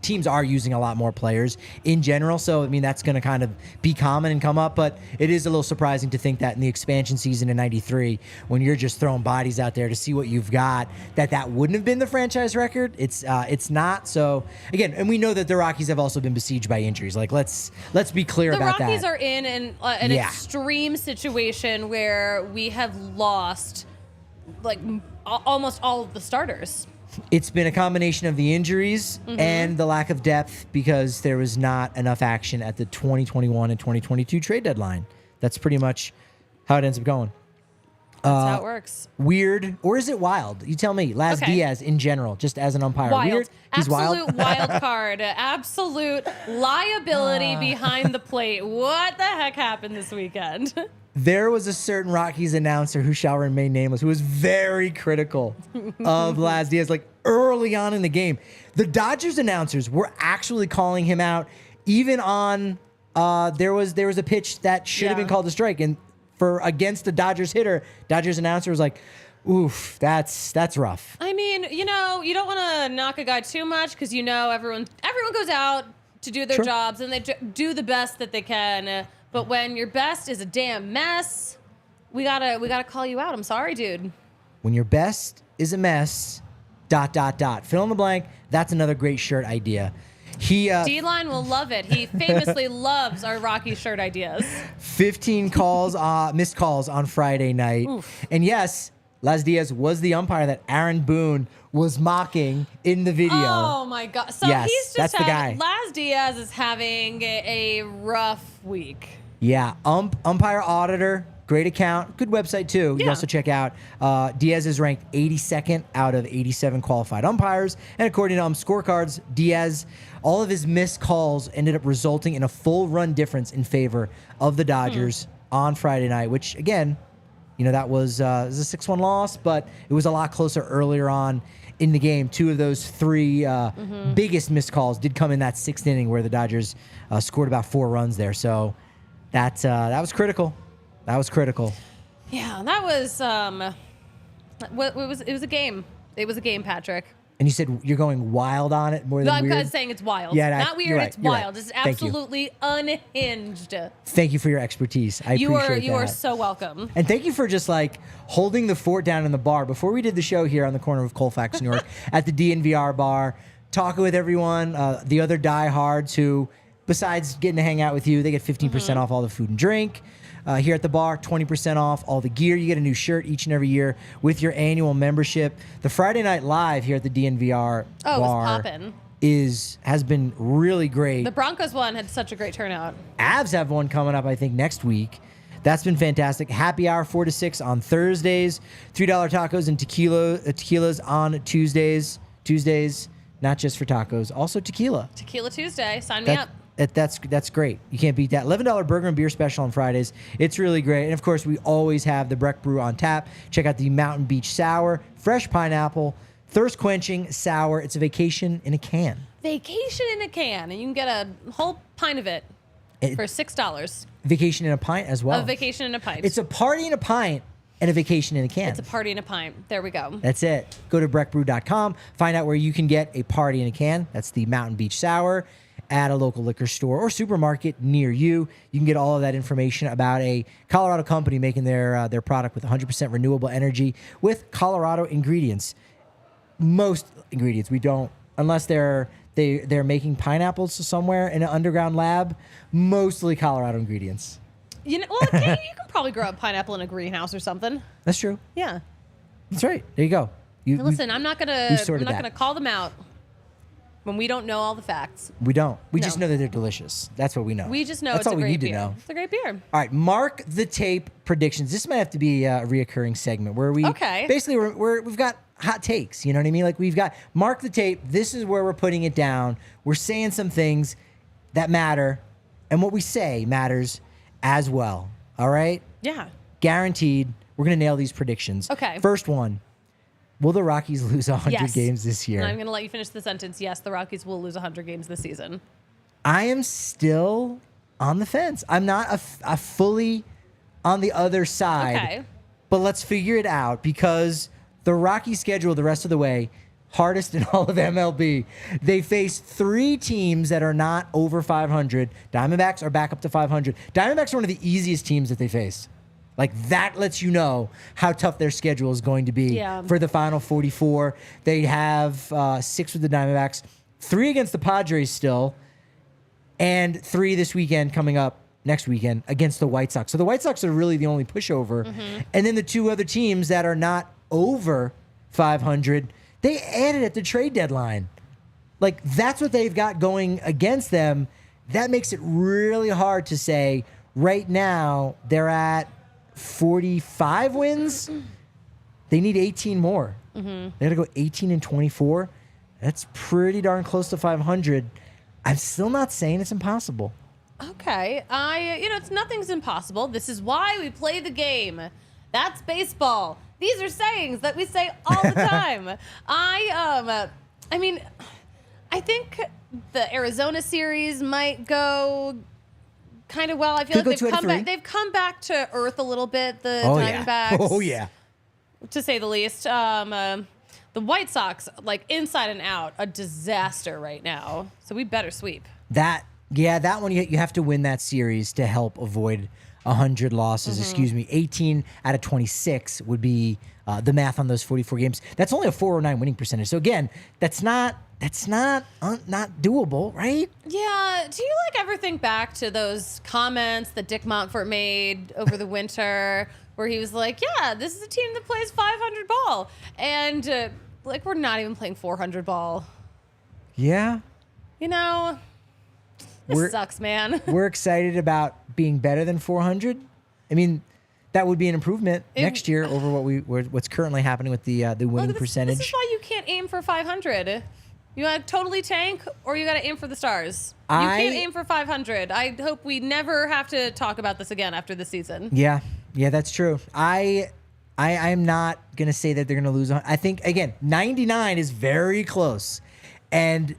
teams are using a lot more players in general. So, I mean, that's going to kind of be common and come up. But it is a little surprising to think that in the expansion season in 93, when you're just throwing bodies out there to see what you've got, that wouldn't have been the franchise record. It's not. So, again, and we know that the Rockies have also been besieged by injuries. Like, let's be clear about that. The Rockies are in an extreme situation where we have lost, like, almost all of the starters. It's been a combination of the injuries and the lack of depth because there was not enough action at the 2021 and 2022 trade deadline. That's pretty much how it ends up going. That's how it works. Weird, or is it wild? You tell me. Laz Diaz in general, just as an umpire. Wild. Weird? He's absolute wild card. Absolute liability behind the plate. What the heck happened this weekend? There was a certain Rockies announcer who shall remain nameless who was very critical of Laz Diaz, like early on in the game. The Dodgers announcers were actually calling him out, even on there was a pitch that should have been called a strike, and against the Dodgers hitter, Dodgers announcer was like, "Oof, that's rough." I mean, you don't want to knock a guy too much because everyone goes out to do their jobs and they do the best that they can. But when your best is a damn mess, we gotta call you out. I'm sorry, dude. When your best is a mess, ... Fill in the blank. That's another great shirt idea. D-Line will love it. He famously loves our Rocky shirt ideas. 15 missed calls on Friday night. Oof. And yes, Laz Diaz was the umpire that Aaron Boone was mocking in the video. Oh my God. So yes, he's just that's the guy. Laz Diaz is having a rough week. Yeah. Umpire Auditor, great account, good website too. Yeah. You also check out Diaz is ranked 82nd out of 87 qualified umpires. And according to scorecards, Diaz, all of his missed calls ended up resulting in a full run difference in favor of the Dodgers on Friday night, which again, that was a 6-1 loss, but it was a lot closer earlier on in the game. 2 of those 3 biggest missed calls did come in that 6th inning where the Dodgers scored about 4 runs there. So that was critical. That was critical. Yeah, that was it was a game. It was a game, Patrick. And you said you're going wild on it more than weird? I'm saying it's wild. Yeah, not weird, right, it's wild. Right. It's absolutely unhinged. Thank you for your expertise. I appreciate that. You are so welcome. And thank you for just like holding the fort down in the bar. Before we did the show here on the corner of Colfax, New York, at the DNVR bar, talking with everyone, the other diehards who, besides getting to hang out with you, they get 15% off all the food and drink. Here at the bar, 20% off all the gear. You get a new shirt each and every year with your annual membership. The Friday Night Live here at the DNVR bar has been really great. The Broncos one had such a great turnout. Avs have one coming up, I think, next week. That's been fantastic. Happy hour 4 to 6 on Thursdays. $3 tacos and tequilas on Tuesdays. Tuesdays, not just for tacos, also tequila. Tequila Tuesday. Sign me up. That's great. You can't beat that. $11 burger and beer special on Fridays. It's really great. And, of course, we always have the Breck Brew on tap. Check out the Mountain Beach Sour, fresh pineapple, thirst-quenching sour. It's a vacation in a can. Vacation in a can. And you can get a whole pint of it for $6. Vacation in a pint as well. A vacation in a pint. It's a party in a pint and a vacation in a can. It's a party in a pint. There we go. That's it. Go to breckbrew.com. Find out where you can get a party in a can. That's the Mountain Beach Sour at a local liquor store or supermarket near you. You can get all of that information about a Colorado company making their product with 100% renewable energy with Colorado ingredients. Most ingredients we don't, unless they're making pineapples somewhere in an underground lab. Mostly Colorado ingredients. You can probably grow a pineapple in a greenhouse or something. That's true. Yeah, that's right. There you go. Listen, I'm not gonna call them out when we don't know all the facts. We don't. We just know that they're delicious. That's what we know. We just know that's it's all a we great need beer. to know. It's a great beer. All right, mark the tape predictions. This might have to be a reoccurring segment where we basically we've got hot takes. You know what I mean? Like we've got mark the tape. This is where we're putting it down. We're saying some things that matter, and what we say matters as well. All right? Yeah. Guaranteed. We're gonna nail these predictions. Okay. First one. Will the Rockies lose 100 games this year? I'm going to let you finish the sentence. Yes, the Rockies will lose 100 games this season. I am still on the fence. I'm not a fully on the other side. Okay. But let's figure it out because the Rockies schedule the rest of the way, hardest in all of MLB. They face 3 teams that are not over 500. Diamondbacks are back up to 500. Diamondbacks are one of the easiest teams that they face. Like, that lets you know how tough their schedule is going to be for the final 44. They have 6 with the Diamondbacks, 3 against the Padres still, and 3 this weekend coming up next weekend against the White Sox. So the White Sox are really the only pushover. Mm-hmm. And then the 2 other teams that are not over 500, they added at the trade deadline. Like, that's what they've got going against them. That makes it really hard to say right now they're at 45 wins. They need 18 more. Mm-hmm. They got to go 18 and 24. That's pretty darn close to 500. I'm still not saying it's impossible. Okay. Nothing's impossible. This is why we play the game. That's baseball. These are sayings that we say all the time. I think the Arizona series might go kind of well. I feel like they've come back to earth a little bit, the Diamondbacks. Oh, yeah. To say the least. The White Sox, like inside and out, a disaster right now. So we better sweep. That one, you have to win that series to help avoid 100 losses. Mm-hmm. 18 out of 26 would be the math on those 44 games. That's only a 409 winning percentage. So again, that's not doable, right? Yeah. Do you ever think back to those comments that Dick Montfort made over the winter where he was like, yeah, this is a team that plays 500 ball. And we're not even playing 400 ball. Yeah. This sucks, man. We're excited about being better than 400. I mean, that would be an improvement next year over what's currently happening with the winning percentage. This is why you can't aim for 500. You got to totally tank, or you got to aim for the stars. You can't aim for 500. I hope we never have to talk about this again after the season. Yeah, that's true. I'm not gonna say that they're gonna lose. I think again, 99 is very close, and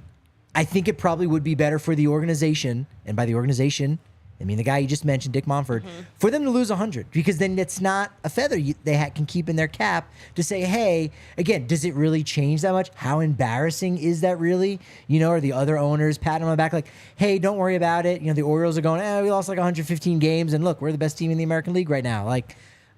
I think it probably would be better for the organization, and by the organization, I mean, the guy you just mentioned, Dick Monfort, for them to lose 100, because then it's not a feather they can keep in their cap to say, hey, again, does it really change that much? How embarrassing is that really? Are the other owners patting on the back like, hey, don't worry about it. The Orioles are going, we lost like 115 games, and look, we're the best team in the American League right now. Like,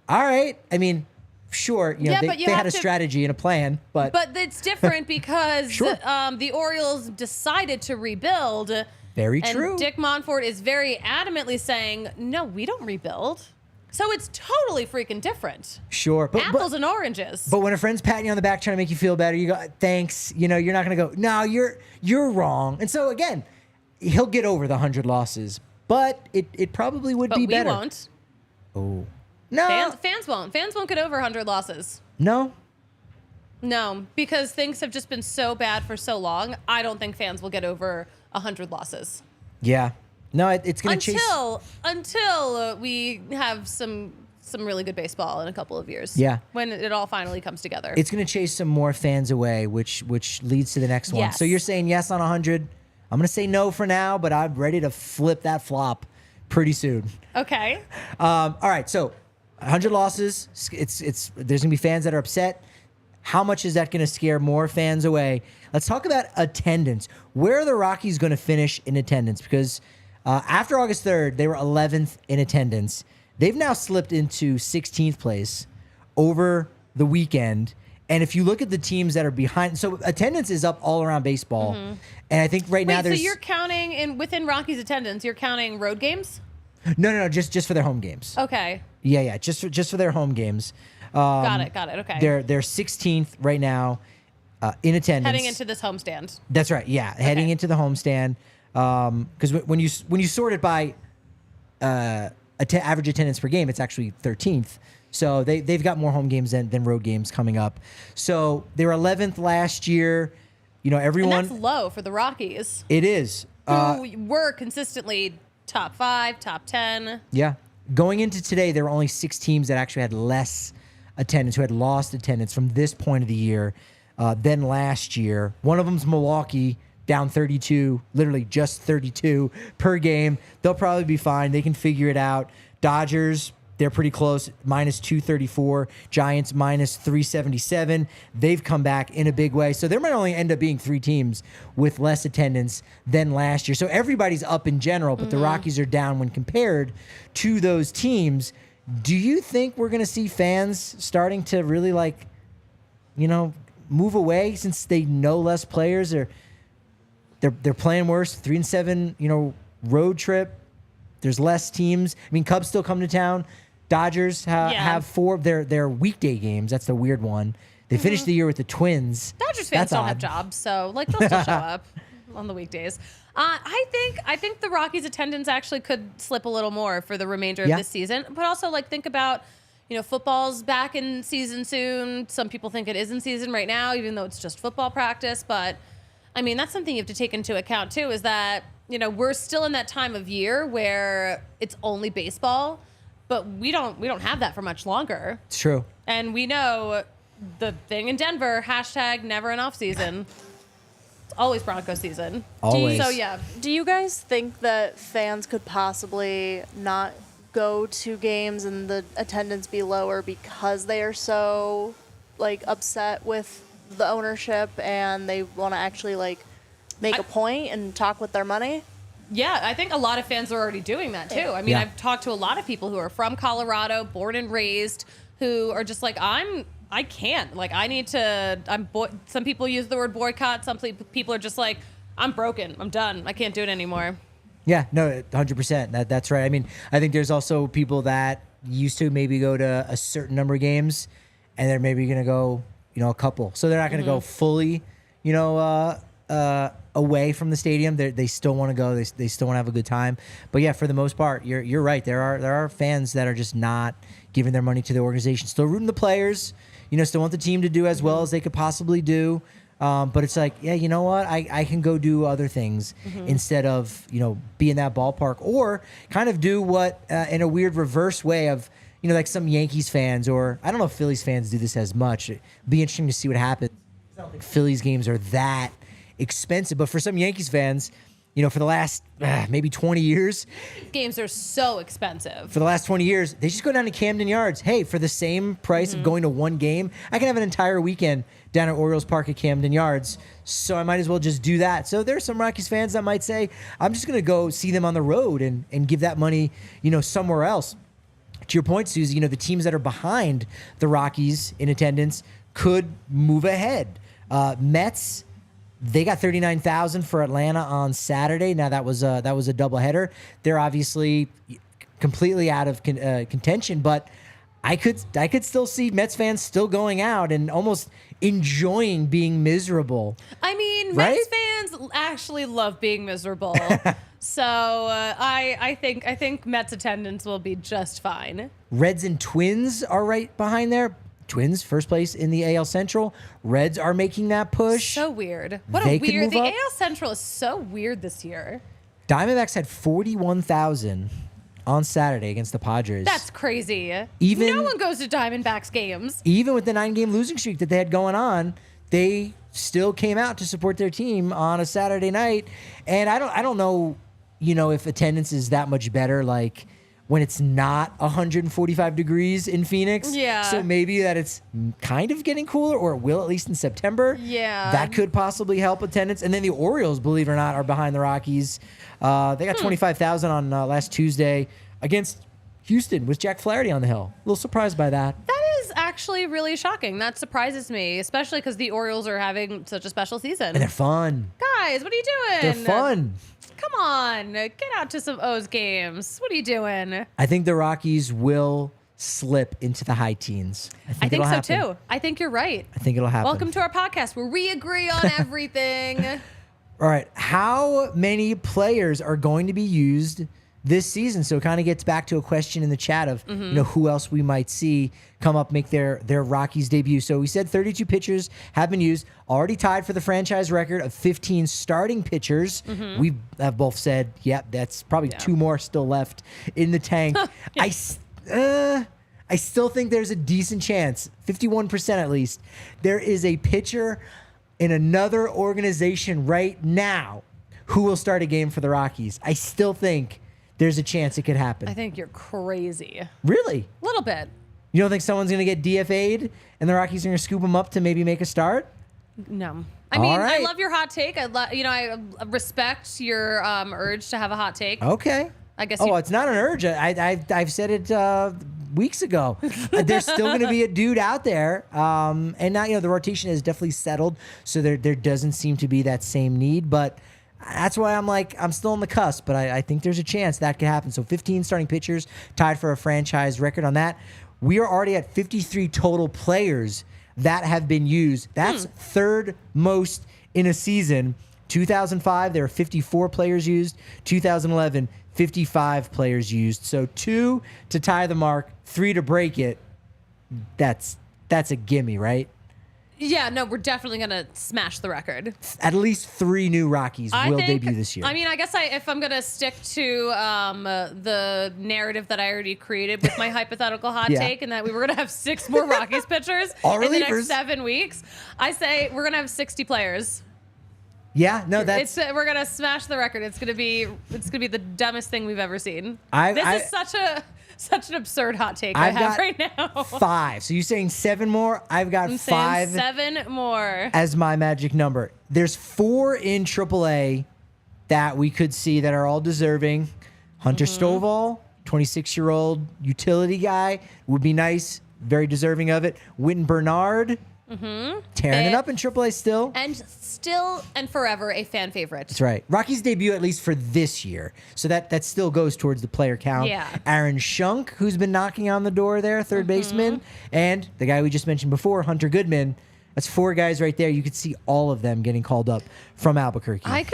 all right. I mean, sure, they had a strategy and a plan, but it's different because the Orioles decided to rebuild. Very true. And Dick Monfort is very adamantly saying, no, we don't rebuild. So it's totally freaking different. Sure. Apples and oranges. But when a friend's patting you on the back trying to make you feel better, you go, thanks. You're not going to go, no, you're wrong. And so, again, he'll get over the 100 losses, but it probably would be better. But we won't. Oh. No. Fans won't. Fans won't get over 100 losses. No? No, because things have just been so bad for so long. I don't think fans will get over 100 losses. Yeah. No, it's going to chase... Until we have some really good baseball in a couple of years. Yeah. When it all finally comes together. It's going to chase some more fans away, which leads to the next one. Yes. So you're saying yes on 100. I'm going to say no for now, but I'm ready to flip that flop pretty soon. Okay. All right, so 100 losses. There's going to be fans that are upset. How much is that going to scare more fans away? Let's talk about attendance. Where are the Rockies going to finish in attendance? Because after August 3rd, they were 11th in attendance. They've now slipped into 16th place over the weekend. And if you look at the teams that are behind, so attendance is up all around baseball. And I think right now there's... So you're counting within Rockies attendance, you're counting road games? No, just for their home games. Okay. Yeah, just for their home games. Got it. Okay. They're 16th right now in attendance. Heading into this homestand. That's right. Yeah, heading into the homestand. Because when you sort it by average attendance per game, it's actually 13th. So they've got more home games than road games coming up. So they were 11th last year. Everyone. And that's low for the Rockies. It is. Who were consistently top 5, top 10. Yeah. Going into today, there were only 6 teams that actually had less attendance, who had lost attendance from this point of the year than last year. One of them's Milwaukee, down 32, literally just 32 per game. They'll probably be fine. They can figure it out. Dodgers, they're pretty close, minus 234. Giants, minus 377. They've come back in a big way. So there might only end up being 3 teams with less attendance than last year. So everybody's up in general, but the Rockies are down when compared to those teams. Do you think we're going to see fans starting to really move away since they know less players, or they're playing worse? 3-7, road trip. There's less teams. I mean, Cubs still come to town. Dodgers have 4 of their weekday games. That's the weird one. They finished the year with the Twins. Dodgers fans don't have jobs, so they'll still show up on the weekdays. I think the Rockies' attendance actually could slip a little more for the remainder of this season. But also, think about, football's back in season soon. Some people think it is in season right now, even though it's just football practice. But I mean, that's something you have to take into account too. Is that we're still in that time of year where it's only baseball, but we don't have that for much longer. It's true. And we know the thing in Denver, # never an off season. It's always Bronco season. Always. So yeah. Do you guys think that fans could possibly not go to games and the attendance be lower because they are so upset with the ownership and they want to actually make a point and talk with their money? Yeah, I think a lot of fans are already doing that too. I mean, I've talked to a lot of people who are from Colorado, born and raised, who are just I can't. I need to. Some people use the word boycott. Some people are just I'm broken. I'm done. I can't do it anymore. Yeah, no, 100%. That's right. I mean, I think there's also people that used to maybe go to a certain number of games, and they're maybe going to go, a couple. So they're not going to go fully, away from the stadium. They still want to go. They still want to have a good time. But yeah, for the most part, you're right. There are fans that are just not giving their money to the organization. Still rooting the players. Still want the team to do as well as they could possibly do. But it's you know what? I can go do other things instead of, be in that ballpark, or kind of do what in a weird reverse way of, some Yankees fans, or I don't know if Phillies fans do this as much. It'd be interesting to see what happens. I don't think Phillies games are that expensive, but for some Yankees fans, for the last maybe 20 years. Games are so expensive. For the last 20 years, they just go down to Camden Yards. Hey, for the same price of going to one game, I can have an entire weekend down at Orioles Park at Camden Yards. So I might as well just do that. So there's some Rockies fans that might say, I'm just going to go see them on the road and give that money, somewhere else. To your point, Susie, the teams that are behind the Rockies in attendance could move ahead. Mets, they got 39,000 for Atlanta on Saturday. Now that was a doubleheader. They're obviously completely out of contention, but I could still see Mets fans still going out and almost enjoying being miserable. I mean, right? Mets fans actually love being miserable. So I think Mets attendance will be just fine. Reds and Twins are right behind there. Twins, first place in the AL Central. Reds are making that push. So weird. The AL Central is so weird this year. Diamondbacks had 41,000 on Saturday against the Padres. That's crazy. No one goes to Diamondbacks games. Even with the 9-game losing streak that they had going on, they still came out to support their team on a Saturday night. And I don't know, if attendance is that much better, like when it's not 145 degrees in Phoenix. Yeah. So maybe that it's kind of getting cooler, or it will at least in September. Yeah. That could possibly help attendance. And then the Orioles, believe it or not, are behind the Rockies. They got 25,000 on last Tuesday against Houston with Jack Flaherty on the hill. A little surprised by that. That is actually really shocking. That surprises me, especially because the Orioles are having such a special season. And they're fun. Guys, what are you doing? They're fun. Come on, get out to some O's games. What are you doing? I think the Rockies will slip into the high teens. I think so too. I think you're right. I think it'll happen. Welcome to our podcast where we agree on everything. All right. How many players are going to be used this season? So it kind of gets back to a question in the chat of who else we might see come up, make their Rockies debut. So we said 32 pitchers have been used, already tied for the franchise record of 15 starting pitchers. We have both said, that's probably 2 more still left in the tank. I still think there's a decent chance, 51% at least, there is a pitcher in another organization right now who will start a game for the Rockies. I still think there's a chance it could happen. I think you're crazy. Really? A little bit. You don't think someone's going to get DFA'd and the Rockies are going to scoop them up to maybe make a start? No. I mean, I love your hot take. I respect your urge to have a hot take. Okay. I guess. It's not an urge. I've said it weeks ago. There's still going to be a dude out there, and now the rotation is definitely settled, so there doesn't seem to be that same need. But that's why I'm still on the cusp. But I think there's a chance that could happen. So 15 starting pitchers tied for a franchise record on that. We are already at 53 total players that have been used. That's third most in a season. 2005, there were 54 players used. 2011, 55 players used. So 2 to tie the mark, 3 to break it. That's a gimme, right? Yeah, no, we're definitely going to smash the record. At least 3 new Rockies will debut this year. I mean, I guess if I'm going to stick to the narrative that I already created with my hypothetical hot take, and that we were going to have 6 more Rockies pitchers in the next 7 weeks, I say we're going to have 60 players. Yeah, no, we're gonna smash the record. It's gonna be the dumbest thing we've ever seen. This is such an absurd hot take I have right now. 5. So you're saying 7 more? I've got 5. 7 more as my magic number. There's 4 in AAA that we could see that are all deserving. Hunter Stovall, 26-year-old utility guy, would be nice. Very deserving of it. Wynton Bernard. Tearing it up in AAA still. And forever a fan favorite. That's right. Rockies debut at least for this year. So that still goes towards the player count. Yeah. Aaron Schunk, who's been knocking on the door there, third baseman. And the guy we just mentioned before, Hunter Goodman. That's 4 guys right there. You could see all of them getting called up from Albuquerque. I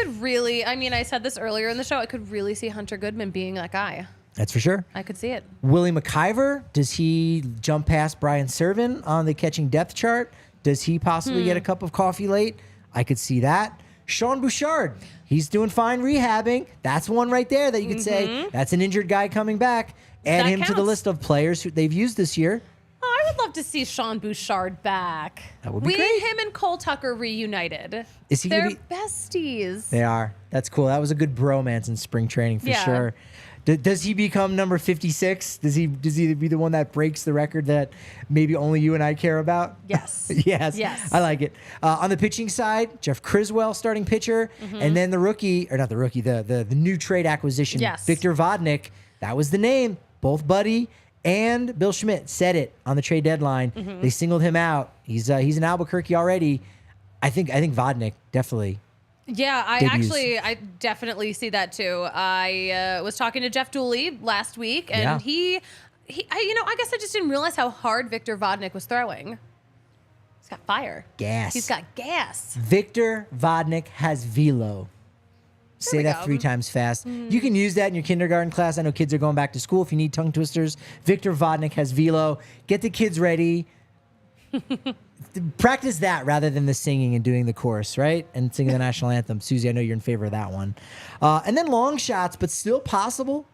said this earlier in the show, I could really see Hunter Goodman being that guy. That's for sure. I could see it. Willie McIver, does he jump past Brian Servin on the catching depth chart? Does he possibly get a cup of coffee late? I could see that. Sean Bouchard, he's doing fine rehabbing. That's one right there that you could say, that's an injured guy coming back. Add him to the list of players who they've used this year. Oh, I would love to see Sean Bouchard back. That would be great. Him and Cole Tucker reunited. They're besties. They are. That's cool. That was a good bromance in spring training for sure. Does he become number 56? Does he be the one that breaks the record that maybe only you and I care about? Yes. Yes. I like it. On the pitching side, Jeff Criswell, starting pitcher, and then the new trade acquisition, Victor Vodnik. That was the name. Both Buddy and Bill Schmidt said it on the trade deadline. They singled him out. He's in Albuquerque already. I think Vodnik definitely. Yeah, I definitely see that too. I was talking to Jeff Doyle last week, and I guess I just didn't realize how hard Victor Vodnik was throwing. He's got fire. Gas. He's got gas. Victor Vodnik has velo. Say that 3 times fast. You can use that in your kindergarten class. I know kids are going back to school. If you need tongue twisters, Victor Vodnik has velo. Get the kids ready. Practice that rather than the singing and doing the chorus, right? And singing the national anthem. Susie, I know you're in favor of that one. And then long shots, but still possible.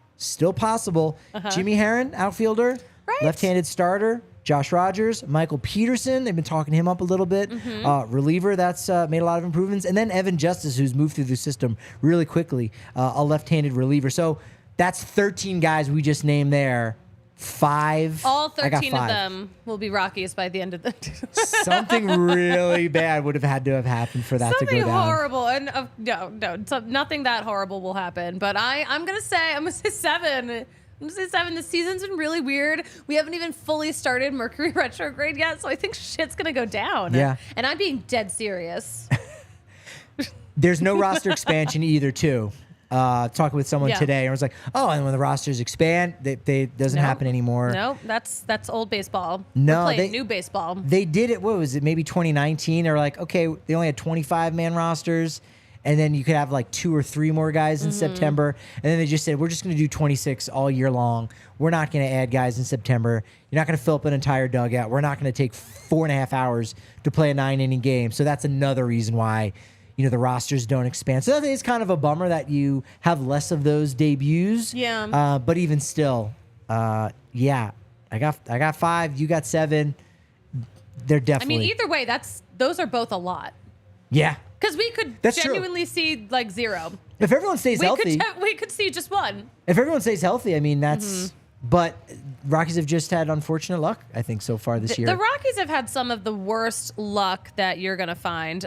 Jimmy Herron, outfielder, left-handed starter. Josh Rogers, Michael Peterson, they've been talking him up a little bit. Reliever, that's made a lot of improvements. And then Evan Justice, who's moved through the system really quickly, a left-handed reliever. So that's 13 guys we just named there. 5. All 13 of them will be Rockies by the end of the Something really bad would have had to have happened for that to go down. Something horrible. And nothing that horrible will happen. But I'm going to say 7. I'm going to say 7. The season's been really weird. We haven't even fully started Mercury retrograde yet, so I think shit's going to go down. Yeah. And I'm being dead serious. There's no roster expansion either, too. Talking with someone today, and I was like, "Oh, and when the rosters expand, they doesn't happen anymore." No, that's old baseball. No, we're playing new baseball. They did it. What was it? Maybe 2019. They were like, "Okay, they only had 25-man rosters, and then you could have like 2 or 3 more guys in September." And then they just said, "We're just going to do 26 all year long. We're not going to add guys in September. You're not going to fill up an entire dugout. We're not going to take 4.5 hours to play a 9-inning game." So that's another reason why. The rosters don't expand. So that is kind of a bummer that you have less of those debuts. Yeah. But even still, I got 5. You got 7. They're definitely. I mean, either way, those are both a lot. Yeah. Because we could genuinely see like 0. If everyone stays healthy, we could see just 1. If everyone stays healthy, I mean that's. But Rockies have just had unfortunate luck, I think, so far this year. The Rockies have had some of the worst luck that you're going to find.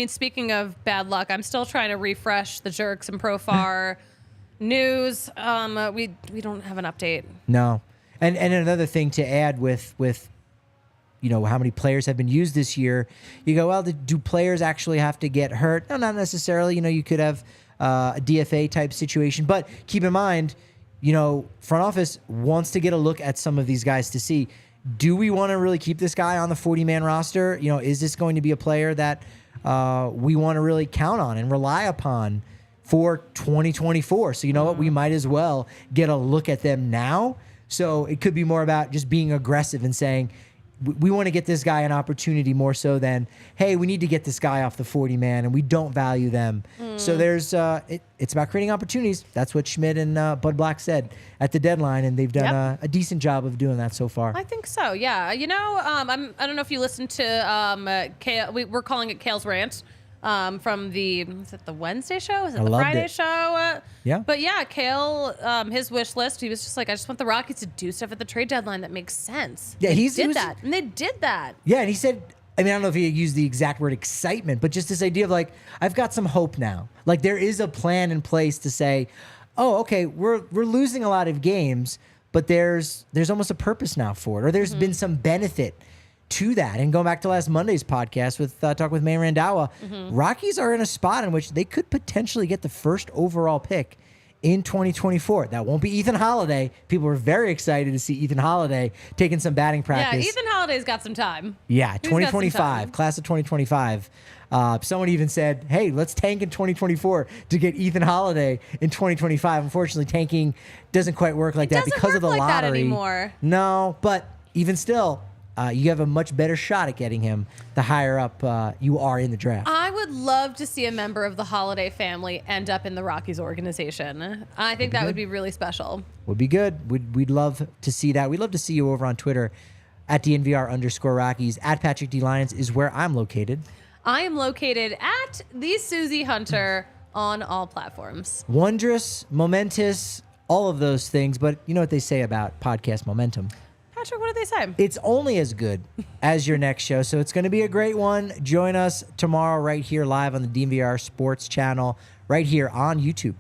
Speaking of bad luck, I'm still trying to refresh the Jerks and Profar news. We don't have an update. No. And another thing to add with how many players have been used this year, you go, well, do players actually have to get hurt? No, not necessarily. You could have a DFA type situation. But keep in mind, front office wants to get a look at some of these guys to see, do we want to really keep this guy on the 40-man roster? Is this going to be a player that we want to really count on and rely upon for 2024? So what? We might as well get a look at them now. So it could be more about just being aggressive and saying, we want to get this guy an opportunity more so than, hey, we need to get this guy off the 40-man and we don't value them. So there's it's about creating opportunities. That's what Schmidt and Bud Black said at the deadline, and they've done a decent job of doing that so far. I think so, yeah. I don't know if you listened to Kale. We're calling it Kale's Rant. From the Wednesday show? Is it the Friday show? Yeah. But yeah, Kale, his wish list, he was just like, I just want the Rockies to do stuff at the trade deadline that makes sense. Yeah, he did that. And they did that. Yeah, and he said, I don't know if he used the exact word excitement, but just this idea of like, I've got some hope now. Like there is a plan in place to say, oh, okay, we're losing a lot of games, but there's almost a purpose now for it, or there's been some benefit to that. And going back to last Monday's podcast with talk with May Randawa, Rockies are in a spot in which they could potentially get the first overall pick in 2024. That won't be Ethan Holiday. People were very excited to see Ethan Holiday taking some batting practice. Yeah, Ethan Holiday's got some time. Yeah, 2025, class of 2025. Someone even said, hey, let's tank in 2024 to get Ethan Holiday in 2025. Unfortunately, tanking doesn't quite work like that because of the lottery. It doesn't work like that anymore. No, but even still, you have a much better shot at getting him the higher up you are in the draft. I would love to see a member of the Holiday family end up in the Rockies organization. I think that would be really special. Would be good. We'd love to see that. We'd love to see you over on Twitter at DNVR_Rockies. At Patrick D. Lyons is where I'm located. I am located at the Susie Hunter on all platforms. Wondrous, momentous, all of those things. But you know what they say about podcast momentum. Patrick, what did they say? It's only as good as your next show. So it's going to be a great one. Join us tomorrow right here live on the DNVR Sports channel, right here on YouTube.